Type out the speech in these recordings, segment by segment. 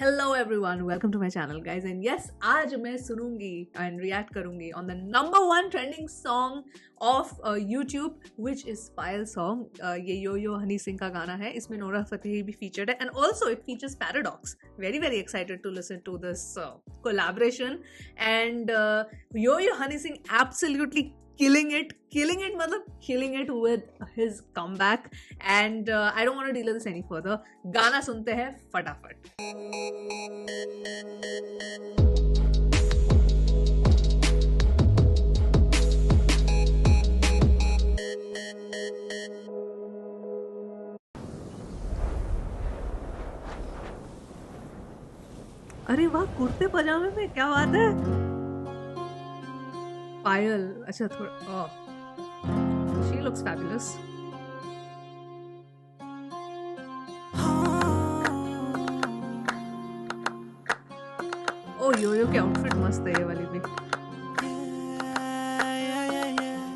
Hello everyone, welcome to my channel guys and yes, आज मैं सुनूंगी and react करूंगी on the #1 trending song of YouTube which is Payal song. ये यो यो हनी सिंह का गाना है, इसमें नोरा फतेही भी featured है and also it features Paradox. Very excited to listen to this collaboration and yo yo Honey Singh absolutely killing it मतलब killing it with his comeback and I don't want to delay this any further. गाना सुनते हैं फटाफट. अरे वाह, कुर्ते पजामे में क्या बात है. पायल, अच्छा थोड़ा she looks fabulous. ओ यो के आउटफिट मस्त है ये वाली भी.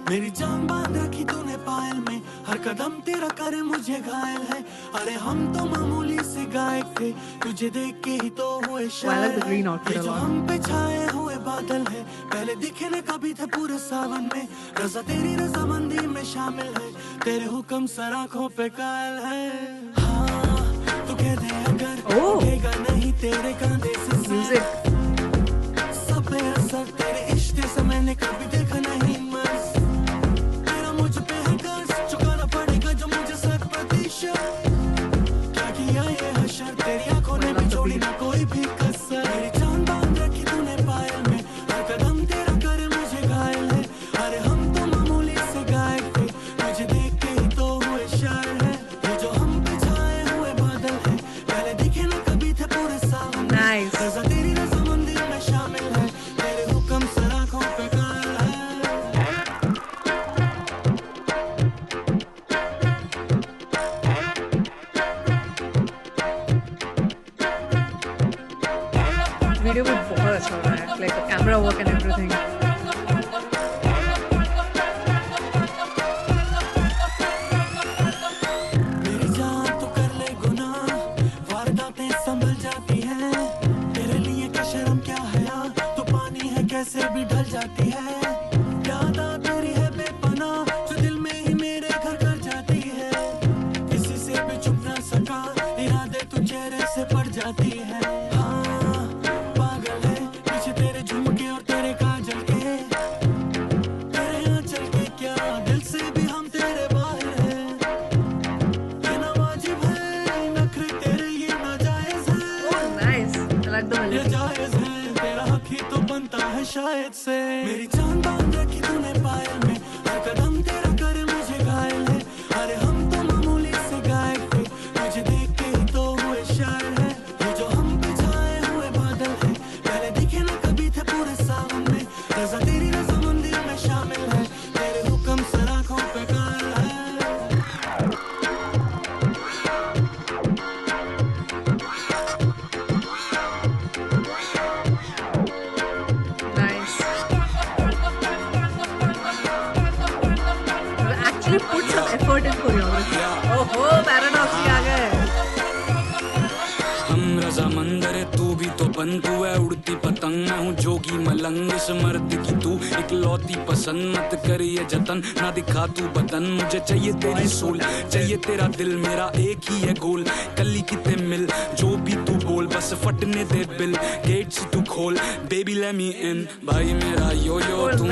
मेरी जान बांध रखी तूने पायल में, हर कदम तेरा करे मुझे घायल है. अरे हम तो मामूली से गायक थे, तुझे देख के ही तो हुए शायर. ये जो हम पे छाए हुए बादल है, पहले दिखे न कभी थे पूरे सावन में. रजा तेरी रजामंदी में शामिल है, तेरे हुक्म सर आँखों पे कायल है. हाँ तू कह दे अगर उठेगा नहीं तेरे कंधे से म्यूजिक, सब पे असर तेरे इश्क से मैंने कभी देखा नहीं. छोड़ी ना कोई भी कसर. मेरी जान बांध रखी तूने पायल में, हर कदम तेरा करे मुझे घायल है. अरे हम तो मामूली से गायक थे, तुझे देख के ही तो हुए शायर है. ये जो हम पे छाए हुए बादल है, पहले दिखे ना कभी थे पूरे सावन में. रजा तेरी रजामंदी में शामिल है, तेरे हुक्म सर आँखों पे कायल है. वीडियो में बहुत अच्छा हो रहा है, like camera work and everything. मेरी जान तो कर ले गुनाह, वारदातें संभल जाती हैं. तेरे लिए क्या शर्म क्या हया, तो पानी है कैसे भी ढल जाती है. याद आ तेरी है बेपनाह, जो दिल में ही मेरे घर कर जाती है. किसी से भी छुप ना सका, इरादे तू चेहरे से पड़ जाती है. तो बनता है शायद से. मेरी जान बांध रखी तूने पायल में, हर कदम तेरा करे मुझे घायल है. अरे हम तो मामूली से गायक थे, तुझे देख के ही तो हुए शायर है. ये जो हम पे छाए हुए बादल है, पहले दिखे ना कभी थे पूरे सावन में. रजा तेरी रजामंदी में शामिल है, तेरे हुक्म सर आँखों पे कायल है. Put some effort in choreography. ओहो, पैराडॉक्स भी आ गए. हम रजामंदर तू भी तो बन, तू है उड़ती पतंग, मैं हूँ जोगी मलंग. इस मर्द की तू इकलौती पसंद, मत कर ये जतन, ना दिखा तू बदन. मुझे चाहिए तेरी सोल, चाहिए तेरा दिल, मेरा एक ही है गोल. कली किते मिल, जो भी तू बोल, बस फटने दे बिल. गेट से तू खोल, बेबी लेट मी इन. भाई मेरा यो यो तू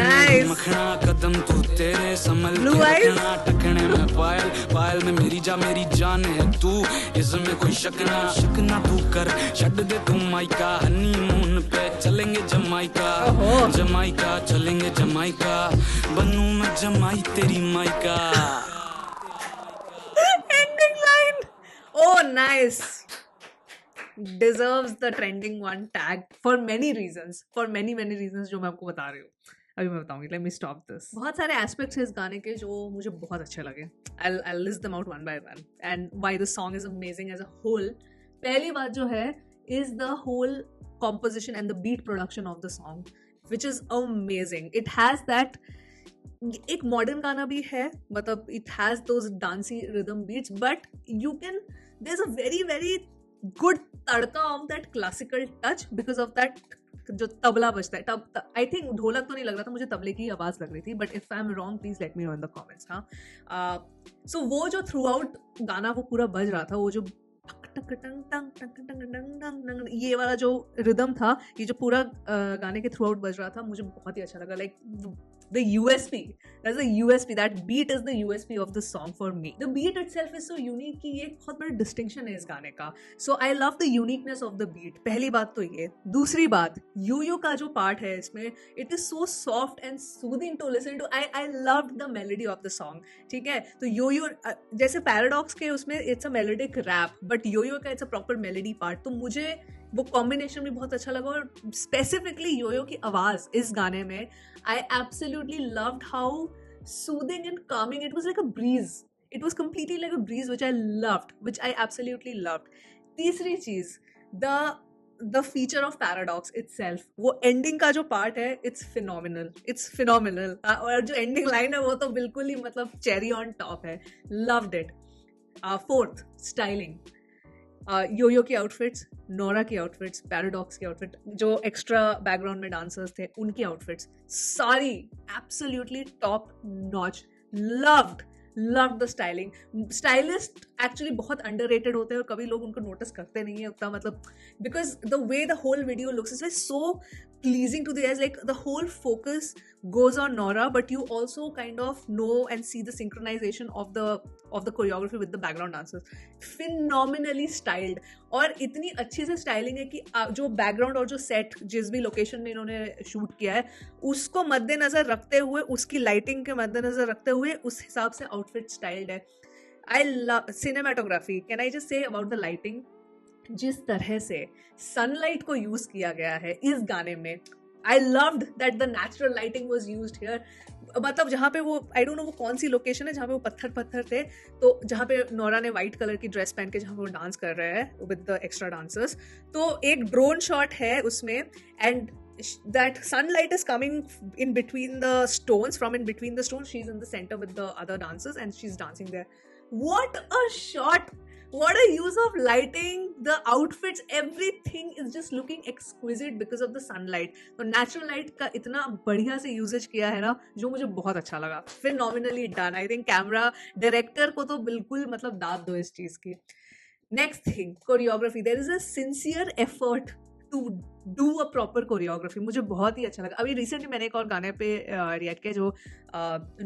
मखना, कदम तू तेरे संभल के रखना. टकने में पायल, पायल में मेरी जान है तू, इसमें कोई शक ना तू कर. छड़ दे तू माइका, हनीमून पे चलेंगे जमाइका. जमाइका चलेंगे जमाइका, बनूं मैं जमाई तेरी mica. Ending line. Oh, nice. Deserves the trending one tag for many reasons. For many reasons जो मैं आपको बता रही हूँ. अभी मैं बताऊंगी. Let me stop this. बहुत सारे aspects हैं इस गाने के जो मुझे बहुत अच्छे लगे. I'll list them out one by one and why the song is amazing as a whole. पहली बात जो है is the whole composition and the beat production of the song, which is amazing. It has that एक modern गाना भी है, मतलब it has those dancy rhythm beats, but you can there is a very very good tadka of that classical touch because of that जो तबला बजता है, तब I think ढोलक तो नहीं लग रहा था, मुझे तबले की आवाज लग रही थी, but if I am wrong please let me know in the comments. हाँ, सो वो जो थ्रू आउट गाना वो पूरा बज रहा था, वो जो ये वाला जो रिदम था, ये जो पूरा गाने के थ्रू आउट बज रहा था, मुझे बहुत ही अच्छा लगा. Like the USP, that's the USP, that beat is the USP of the song for me. The beat itself is so unique कि ये बहुत बड़ा distinction है इस गाने का. So I love the uniqueness of the beat. पहली बात तो ये. दूसरी बात, yo-yo का जो part है इसमें, it is so soft and soothing to listen to. I loved the melody of the song. ठीक है, तो yo-yo जैसे Paradox के उसमें it's a melodic rap, but yo-yo का it's a proper melody part. तो मुझे वो कॉम्बिनेशन भी बहुत अच्छा लगा. और स्पेसिफिकली योयो की आवाज इस गाने में, I absolutely loved how soothing and Kameng it was like a breeze. It was completely like a breeze which I loved, which I absolutely loved. तीसरी चीज, the feature of paradox itself, वो एंडिंग का जो पार्ट है, it's phenomenal. और जो ending line है वो तो बिल्कुल ही मतलब चेरी ऑन टॉप है. Loved it. Fourth, styling. Yo Yo की आउटफिट्स, नोरा की आउटफिट्स, पैराडॉक्स की आउटफिट, जो एक्स्ट्रा बैकग्राउंड में डांसर्स थे उनकी आउटफिट्स, सारी absolutely top notch. Loved the styling. Stylist actually बहुत अंडररेटेड होते हैं और कभी लोग उनको नोटिस करते नहीं है उतना, मतलब because the way the whole video looks is so pleasing to the eyes. Like the whole focus goes on Nora, but you also kind of know and see the synchronization of the choreography with the background dancers. Phenomenally styled. और इतनी अच्छी से styling है कि जो background और जो set जिस भी लोकेशन में इन्होंने शूट किया है उसको मद्देनजर रखते हुए, उसकी लाइटिंग के मद्देनजर रखते हुए उस हिसाब से आउटफिट स्टाइल्ड है. I love cinematography. Can I just say about the lighting, जिस तरह से सनलाइट को यूज किया गया है इस गाने में, I loved that the natural lighting was used here. मतलब जहाँ पे वो, आई डोंट नो वो कौन सी लोकेशन है जहाँ पे वो पत्थर थे, तो जहाँ पे नोरा ने व्हाइट कलर की ड्रेस पहन के जहाँ पे वो डांस कर रहे हैं विद द एक्स्ट्रा डांसर्स, तो एक ड्रोन शॉट है उसमें, and that sunlight is coming in between the stones, from in between the stones, she's in the center with the other dancers and she's dancing there. What a shot! What a use of lighting, the outfits, everything is just looking exquisite because of the sunlight. तो natural light का इतना बढ़िया से usage किया है ना, जो मुझे बहुत अच्छा लगा. Phenomenally done. I think camera director को तो बिल्कुल मतलब दाद दो इस चीज की. Next thing, choreography. There is a sincere effort to do a proper choreography. मुझे बहुत ही अच्छा लगा. अभी रिसेंटली मैंने एक और गाने पे रिएक्ट किया जो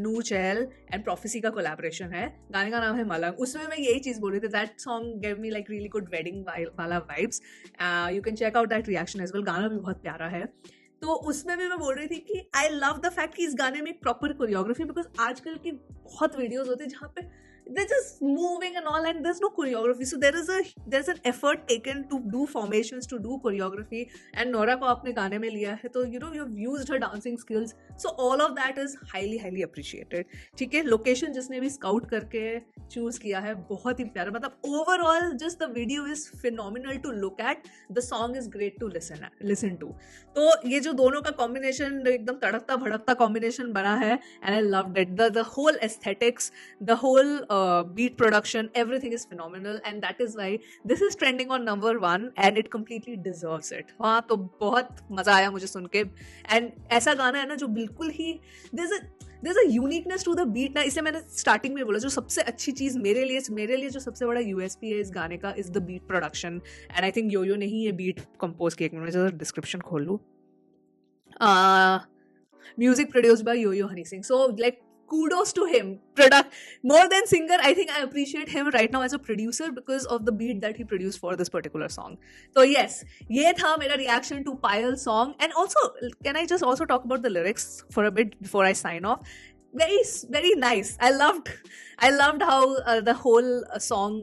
नूर चहल एंड प्रोफेसी का कोलैबोरेशन है. गाने का नाम है मलंग. उसमें मैं यही चीज़ बोल रही थी, that song gave me like really good wedding वाला vibes. You can check out that reaction as well. गाना भी बहुत प्यारा है. तो उसमें भी मैं बोल रही थी कि आई लव द फैक्ट कि इस गाने में एक प्रॉपर कोरियोग्राफी, बिकॉज आजकल की बहुत वीडियोज होती है जहाँ पे they're just moving and all and there's no choreography. So there's an effort taken to do formations, to do choreography, and Nora को आपने गाने में लिया है, तो you know you've used her dancing skills, so all of that is highly appreciated. ठीक है, location जिसने भी स्काउट करके चूज किया है बहुत ही प्यारा. मतलब overall just the video is phenomenal to look at, the song is great to listen to. तो ये जो दोनों का कॉम्बिनेशन एकदम तड़कता भड़कता कॉम्बिनेशन बना है, and I loved it. The whole aesthetics, the whole beat production, everything is phenomenal, and that is why this is trending on number 1 and it completely deserves it. हाँ, तो बहुत मजा आया मुझे सुन के. एंड ऐसा गाना है ना जो बिल्कुल ही there's a uniqueness to the beat ना. इसे मैंने स्टार्टिंग में बोला, जो सबसे अच्छी चीज़ मेरे लिए जो सबसे बड़ा USP है इस गाने का is the beat production. And I think Yo Yo ने ही ये बीट कंपोज किया. एक मिनट में डिस्क्रिप्शन खोल लूँ. Music produced by Yo Yo Honey Singh. So like kudos to him. More than singer, I think I appreciate him right now as a producer because of the beat that he produced for this particular song. So yes, ये था मेरा reaction to Payal song. And also, can I just also talk about the lyrics for a bit before I sign off? Very nice. I loved how the whole song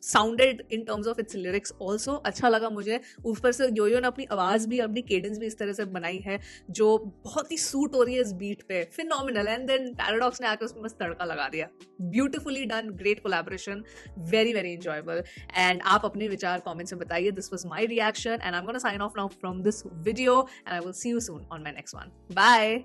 sounded in terms of its lyrics also. अच्छा लगा मुझे. ऊपर से योयो ने अपनी आवाज़ भी, अपनी cadence भी इस तरह से बनाई है जो बहुत ही सूट हो रही है इस बीट पे. Phenomenal. And then Paradox ने आकर उसमें बस तड़का लगा दिया. Beautifully done. Great collaboration. Very enjoyable. And आप अपने विचार comments में बताइए. This was my reaction and I'm gonna sign off now from this video and I will see you soon on my next one. Bye.